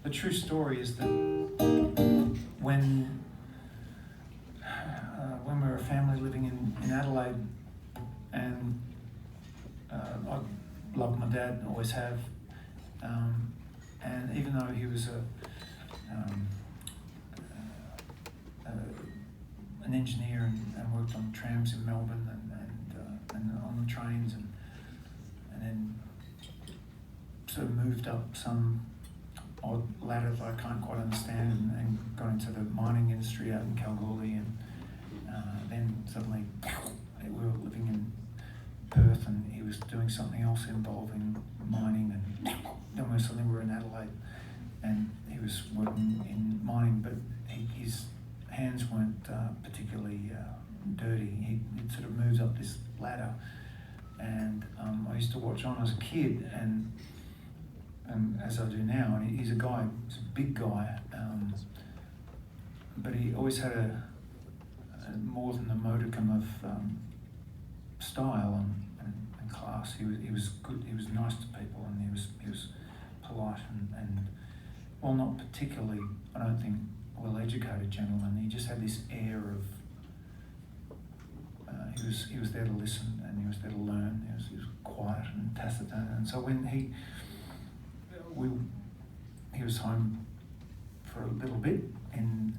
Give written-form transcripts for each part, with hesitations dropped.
the true story is that when we were a family living in Adelaide, and I loved my dad, always have, and even though he was an engineer and worked on trams in Melbourne and on the trains, and then sort of moved up some odd ladder that I can't quite understand, and got into the mining industry out in Kalgoorlie, and then suddenly we were living in Perth, and he was doing something else involving mining, and then we were in Adelaide, and he was working in mining, but his hands weren't particularly dirty. He'd sort of moved up this ladder, and I used to watch on as a kid, and as I do now. And he's a big guy, but he always had a more than a modicum of style and class. He was good. He was nice to people, and he was polite and well, not particularly, I don't think, well-educated gentleman. He just had this air of he was there to listen, and he was there to learn. He was quiet and taciturn, and so when he was home for a little bit in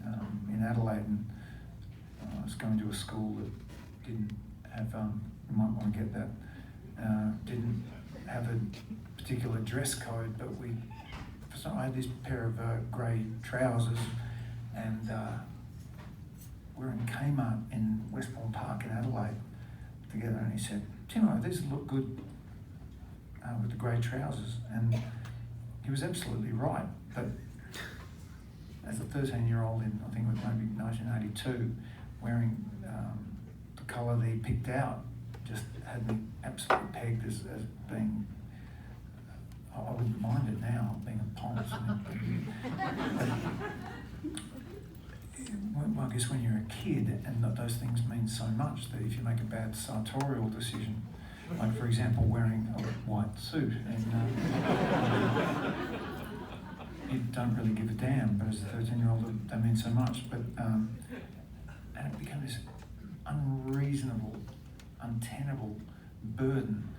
Adelaide, and I was going to a school that didn't have, you might want to get that, didn't have a particular dress code, but I had this pair of grey trousers, and we were in Kmart in Westbourne Park in Adelaide together, and he said, "Timo, these look good with the grey trousers," and he was absolutely right. But as a 13-year-old in, I think it was maybe 1982, wearing the colour that he picked out just had me absolutely pegged as being, I wouldn't mind it now, being a Ponce. Well, I guess when you're a kid, and those things mean so much, that if you make a bad sartorial decision, like for example wearing a white suit, and you don't really give a damn, but as a 13-year-old that means so much. But and it became this unreasonable, untenable burden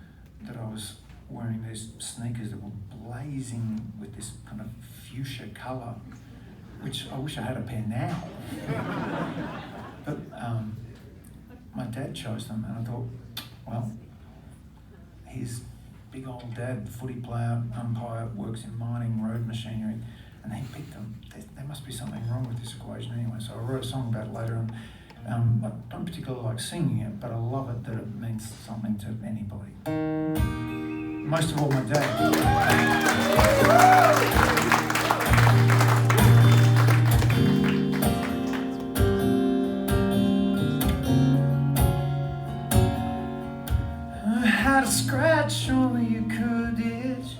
that I was wearing these sneakers that were blazing with this kind of fuchsia colour, which I wish I had a pair now. But my dad chose them, and I thought, well, his big old dad, footy player, umpire, works in mining, road machinery, and he picked them. There must be something wrong with this equation anyway. So I wrote a song about it later, and I don't particularly like singing it, but I love it that it means something to anybody. Most of all, my dad. I had a scratch only you could itch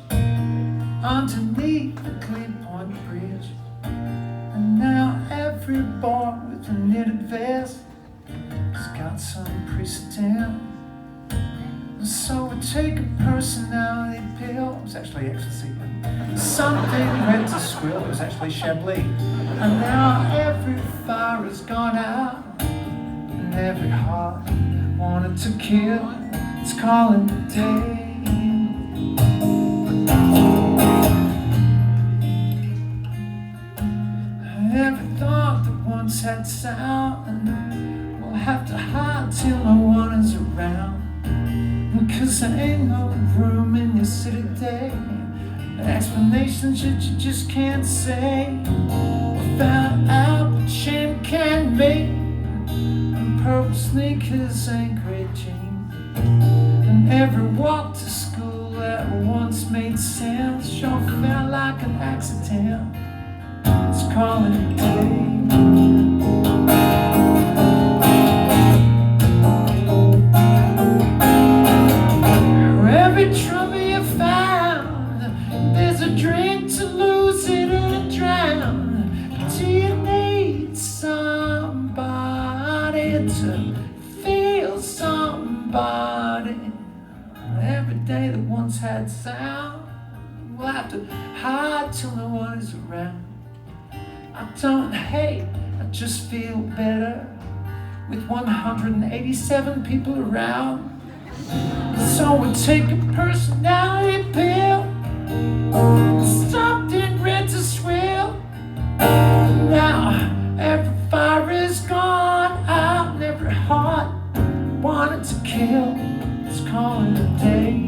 underneath the Clear Point Bridge, and now every boy with a knitted vest has got some precedent. So we take a personality pill. It was actually ecstasy, but something went to swill. It was actually Chablis. And now every fire has gone out, and every heart wanted to kill. It's calling the day. Every thought that once had sound will have to hide till no one is around. Cause there ain't no room in your city day, explanations that you just can't say. We found out what shame can make, and purple sneakers ain't great jeans. And every walk to school that once made sense sure felt like an accident. It's calling it a day. To feel somebody. Every day that once had sound will have to hide till no one is around. I don't hate, I just feel better with 187 people around. So we take a personality pill, stopped in red to swill. Now every fire is gone out and every heart wanted to kill. It's calling a day.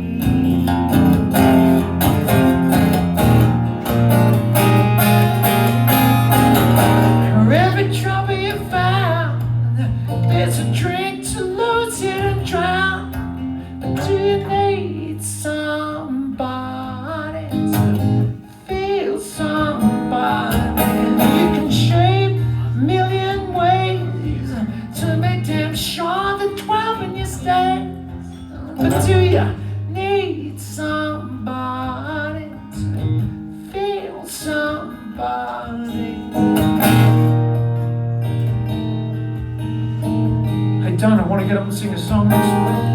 For every trouble you found, there's a drink to lose it and drown. But do you need somebody to feel somebody? You can shape a million ways to make damn sure the 12 in you stay. But do you need somebody to feel somebody? Hey Don, I want to get up and sing a song next week.